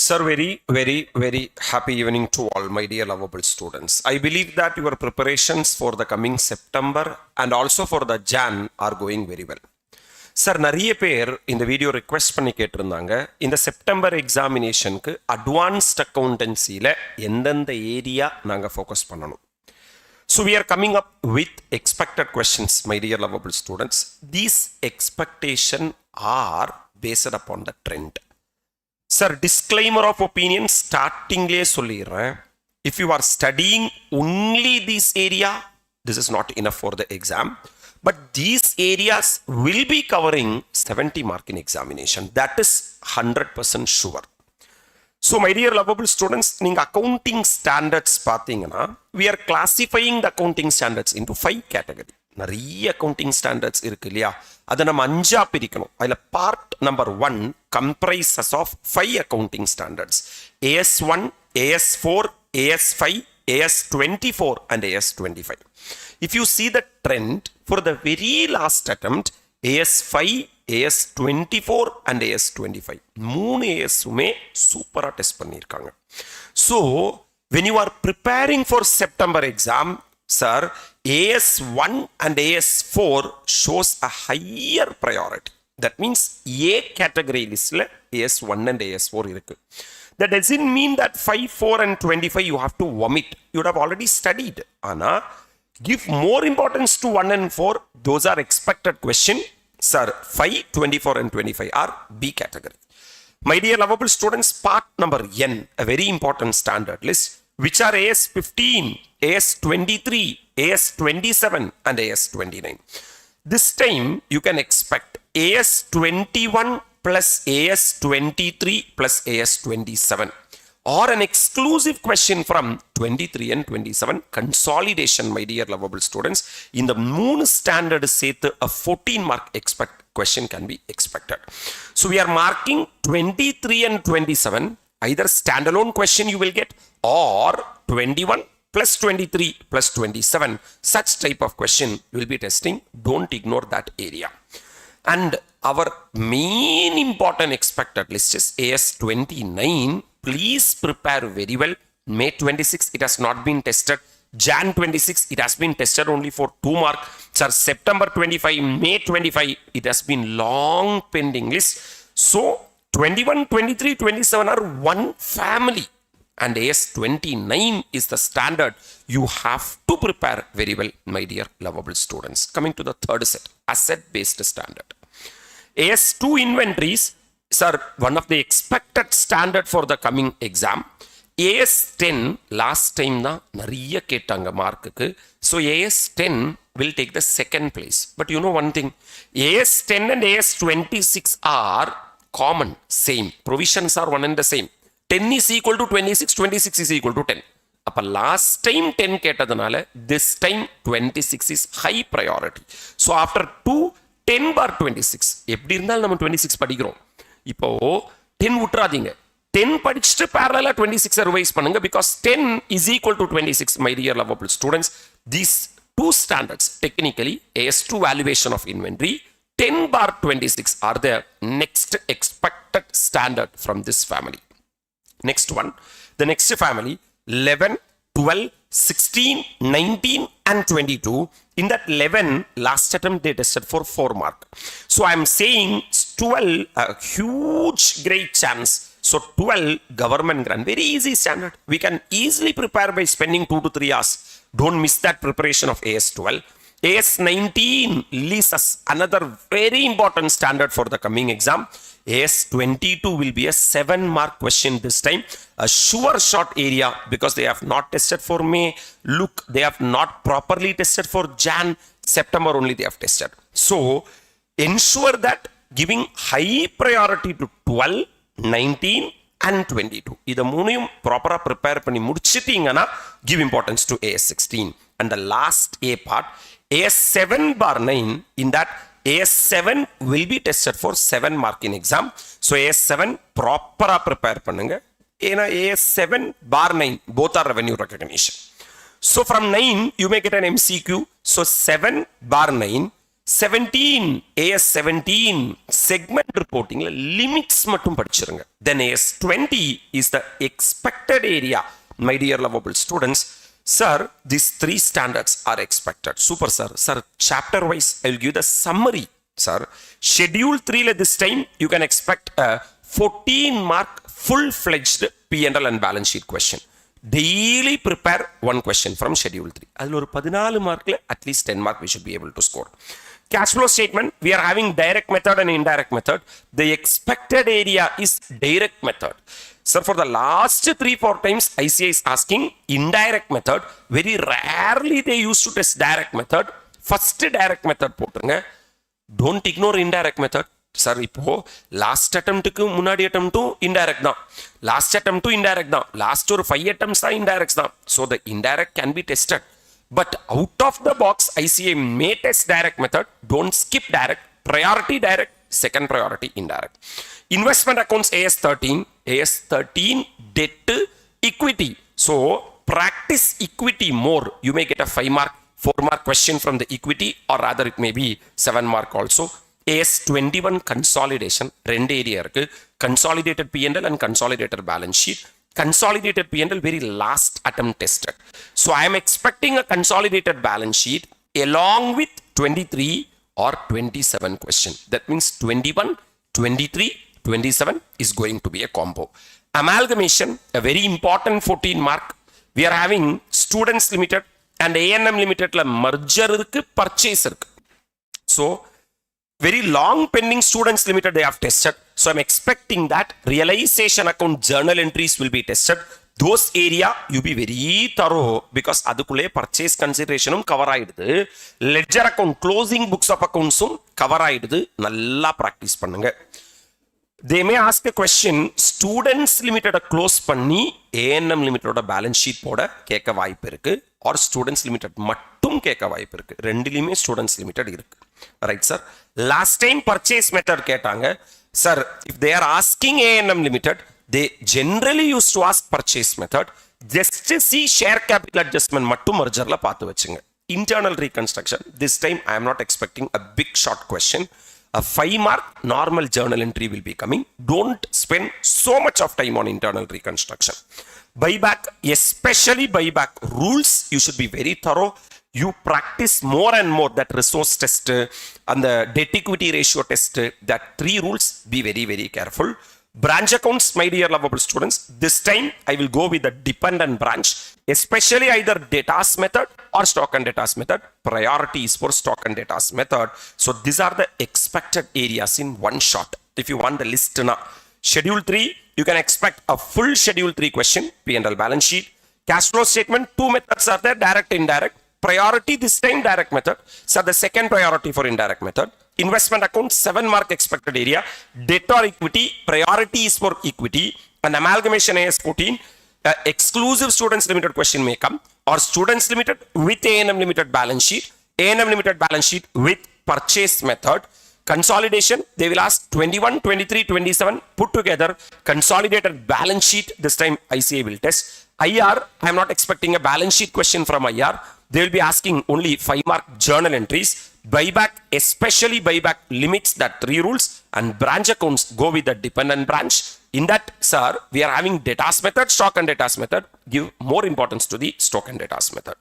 Sir, very happy evening to all my dear lovable students. I believe that your preparations for the coming September and also for the Jan are going very well. Sir, நிறைய பேர் இந்த video request பண்ணி கேட்டிருந்தாங்க, இந்த September எக்ஸாமினேஷனுக்கு advanced அக்கௌண்டன்சியில் எந்தெந்த area நாங்கள் focus பண்ணணும். So we are coming up with expected questions, my dear lovable students. These expectations are based upon the trend. Sir, disclaimer of opinion startingலே சொல்லிடுறேன். If you are studying only this area, this is not enough for the exam. But these areas will be covering 70 mark in examination. That is 100% sure. So my dear lovable students, நீங்க accounting standards பார்த்தீங்கன்னா, we are classifying the accounting standards into 5 category. நிறைய accounting standards இருக்கு இல்லையா, அதை நம்ம 5ஆ பிரிக்கணும். அதில் part number 1 comprises of 5 accounting standards: AS1, AS4, AS5, AS24 and AS25. If you see the trend for the very last attempt, AS5, AS24 and AS25 மூணு ASுமே சூப்பரா test பண்ணியிருக்காங்க. So when you are preparing for September exam, sir, AS1 and AS4 shows a higher priority. That means A category listல AS1 and AS4 இருக்கு. That doesn't mean that 5, 4 and 25 you have to vomit. You would have already studied. ஆனா give more importance to 1 and 4. Those are expected question. Sir, 5, 24 and 25 are B category. My dear lovable students, part number N, a very important standard list, which are AS15, AS23, AS27 and AS29. This time you can expect AS21 plus AS23 plus AS27 or an exclusive question from 23 and 27 consolidation. My dear lovable students, in the moon standard set a 14 mark expect question can be expected. So we are marking 23 and 27, either standalone question you will get or 21 plus 23 plus 27, such type of question you will be testing. Don't ignore that area. And our main important expected list is AS29. Please prepare very well. May 26 it has not been tested. Jan 26 it has been tested only for 2 mark. Sir, September 25, May 25 it has been long pending list. So 21, 23, 27 are one family and AS29 is the standard. You have to prepare very well, my dear lovable students. Coming to the third set, asset based standard. AS2 inventories, sir, one of the expected standard for the coming exam. AS10 last time na nariya ketanga mark ku, so AS10 will take the second place. But you know one thing, AS10 and AS26 are common, same provisions are one and the same. 10 is equal to 26, 26 is equal to 10. அப்ப last time 10 கேட்டதனால this time 26 is high priority. So after 2 10 bar 26, எப்படி இருந்தாலும் நம்ம 26 படிக்கிறோம். இப்போ 10 விட்டுறாதீங்க, 10 படிச்சுட்டு parallel 26 revise பண்ணுங்க, because 10 is equal to 26. My dear lovable students, these two standards technically AS2 valuation of inventory 10 bar 26 are the next expected standard from this family. Next one, the next family 11, 12, 16, 19 and 22. In that 11 last attempt they tested for 4 mark. So I am saying 12 a huge great chance. So 12 government grant, very easy standard. We can easily prepare by spending 2 to 3 hours. Don't miss that preparation of AS12. AS19 leaves us another very important standard for the coming exam. AS22 will be a 7 mark question this time, a sure shot area, because they have not tested for May. Look, they have not properly tested for Jan, September only they have tested. So ensure that giving high priority to 12, 19 and 22. இத மூணையும் ப்ராப்பரா prepare பண்ணி முடிச்சிட்டீங்கன்னா give importance to AS16. And the last A part, AS7 bar 9, in that AS7 will be tested for 7 mark in exam. So AS7 properly prepare பண்ணுங்க. ஏன்னா AS7 bar 9 both are revenue recognition. So from 9 you may get an MCQ. So 7 bar 9 17 AS 17 segment reporting limits mattum padichirunga. Then AS 20 is the expected area. My dear lovable students, sir, these three standards are expected. Super sir. Sir, chapter wise I will give the summary. Sir, schedule 3 this time you can expect a 14 mark full-fledged P&L and balance sheet question. Daily prepare one question from schedule 3. அதில் ஒரு 14 மார்க்ல at least 10 mark we should be able to score. Cash flow statement, we are having direct method and indirect method. The expected area is direct method. Sir, for the last 3-4 times ICAI is asking indirect method. Very rarely they used to test direct method. First direct method போட்டுருங்க. Don't ignore indirect method. Sir இப்போ last அட்டம்ப்ட்டுக்கு முன்னாடி அட்டம்ப்ட்டும் indirect தான், last அட்டம்ப்ட்டும் indirect தான், last ஒரு 5 attempts தான் இன்டைரக்ட் தான். So the indirect can be tested. But out of the box ICAI may test direct method. Don't skip direct. Priority direct, second priority indirect. Investment accounts AS 13 debt equity. So practice equity more. You may get a 5 mark, 4 mark question from the equity, or rather it may be 7 mark also. AS 21 consolidation, ரெண்டு area இருக்கு. Consolidated P&L and consolidated balance sheet. Consolidated P&L very last attempt tested. So I am expecting a consolidated balance sheet along with 23 or 27 question. That means 21, 23, 27 is going to be a combo. Amalgamation, a very important 14 mark. We are having Students Limited and ANM Limited merger இருக்கு, purchase இருக்கு. So very long pending Students Limited they have tested. So I'm expecting that realization account journal entries will be tested. Those area you be very thorough because அதுக்குள்ளே purchase consideration cover ஆயிடுது. Ledger account closing books of accounts cover ஆயிடுது. நல்லா practice பண்ணுங்க. They may ask a question, Students Limited close பண்ணி ANM Limited balance sheet போட கேட்க வாய்ப்பு இருக்கு, or Students Limited மட்டும் கேட்க வாய்ப்பு இருக்கு. ரெண்டிலுமே Students Limited இருக்கு. Right sir. Last time purchase method கேட்டாங்க. Sir, if they are asking ANM Limited, they generally used to ask purchase method. Just to see share capital adjustment மட்டும் mergerல பார்த்து வச்சுங்க. Internal reconstruction, this time I am not expecting a big short question. A 5 mark normal journal entry will be coming. Don't spend so much of time on internal reconstruction. Buyback, especially buyback rules, you should be very thorough. You practice more and more that resource test and the debt equity ratio test. That 3 rules, be very, very careful. Branch accounts, my dear lovable students, this time I will go with the dependent branch, especially either datas method or stock and datas method. Priority is for stock and datas method. So these are the expected areas in one shot. If you want the list now, schedule 3, you can expect a full schedule 3 question, P&L balance sheet. Cash flow statement, 2 methods are there, direct, indirect. Priority this time direct method. So the second priority for indirect method. Investment account 7 mark expected area. Debt or equity, priority is for equity. And amalgamation AS 14. Exclusive Students Limited question may come, or Students Limited with ANM Limited balance sheet. ANM Limited balance sheet with purchase method. Consolidation, they will ask 21, 23, 27 put together. Consolidated balance sheet, this time ICAI will test. IR, I am not expecting a balance sheet question from IR. They will be asking only 5 mark journal entries. Buyback, especially buyback limits, that 3 rules. And branch accounts go with the dependent branch. In that, sir, we are having datas method, stock and datas method. Give more importance to the stock and datas method.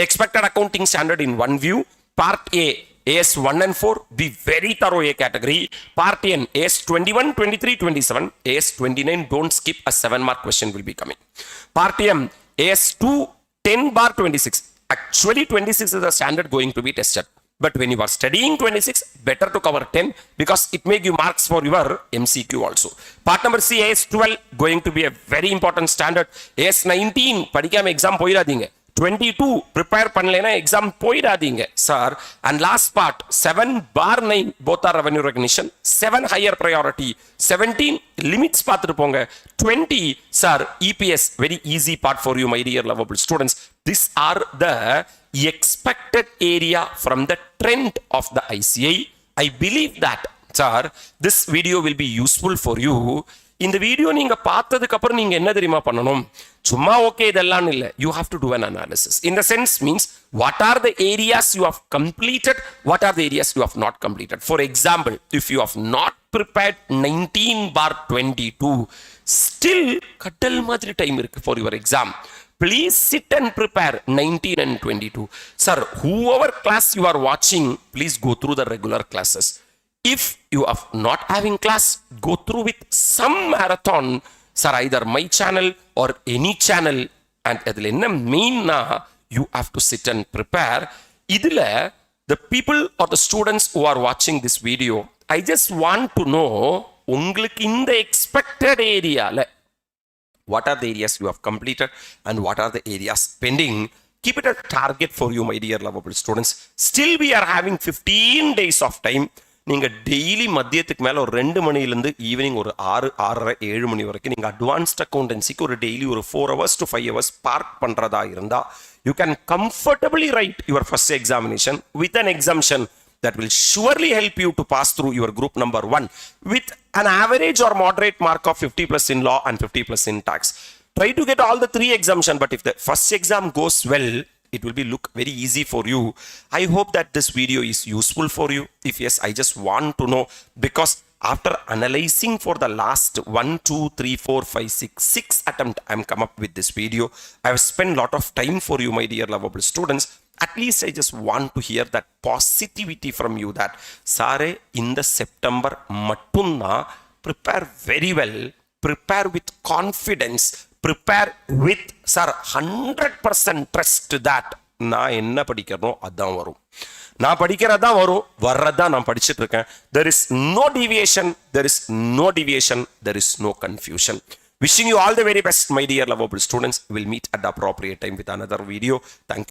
Expected accounting standard in one view. Part A, AS 1 and 4, be very thorough A category. Part N, AS 21, 23, 27, AS 29, don't skip, a 7 mark question will be coming. Part M, AS 2, 10 bar 26. Actually 26 is the standard going to be tested. But when you are studying 26, better to cover 10 because it may give marks for your MCQ also. Part number C, AS 12, going to be a very important standard. AS 19, படிக்காம exam போயிடாதீங்க. 22 prepare பண்ணலைனா exam போயிடாதீங்க sir. And last part 7 bar 9 both are revenue recognition. 7 higher priority. 17 limits பார்த்துட்டு போங்க. 20 sir EPS, very easy part for you my dear lovable students. These are the expected area from the trend of the ICAI. I believe that sir this video will be useful for you. இந்த video நீங்க பார்த்ததுக்கு அப்புறம் நீங்க என்ன தெரியுமா பண்ணணும்? சும்மா okay இதெல்லாம் இல்லை, you have to do an analysis. In the sense means what are the areas you have completed, what are the areas you have not completed. For example, if you have not prepared 19/22, still கடல் மாதிரி time இருக்கு for your exam. Please sit and prepare 19 and 22. Sir, whoever class you are watching, please go through the regular classes. If you are not having class, go through with some marathon, sir, either my channel or any channel. And adil enna main na, you have to sit and prepare. Idila the people or the students who are watching this video, I just want to know உங்களுக்கு in the expected area what are the areas you have completed and what are the areas pending. Keep it a target for you, my dear lovable students. Still we are having 15 days of time. நீங்க daily மதியத்துக்கு மேல ஒரு 2 மணிலேருந்து evening ஒரு 6:30-7 மணி வரைக்கும் நீங்க advanced அக்கௌண்டன்சிக்கு ஒரு daily ஒரு 4 hours to 5 hours பார்க் பண்றதா இருந்தா you can comfortably write your first examination with an exemption that will surely help you to pass through your group number 1 with an average or moderate mark of 50+ in law and 50+ in tax. Try to get all the 3 exemption, but if the first exam goes well, it will be look very easy for you. I hope that this video is useful for you. If yes, I just want to know, because after analyzing for the last 1, 2, 3, 4, 5, 6 attempt I am come up with this video. I have spent lot of time for you, my dear lovable students. At least I just want to hear that positivity from you that sare in the September mattunna prepare very well, prepare with confidence, prepare with sir 100% trust that நான் என்ன படிக்கிறனோ அதான் வரும், நான் படிக்கிறதா வரும், வர்றதா நான் படிச்சிட்டு இருக்கேன். There is no deviation, there is no deviation, there is no confusion. Wishing you all the very best, my dear lovable students. We'll meet at the appropriate time with another video. Thank you.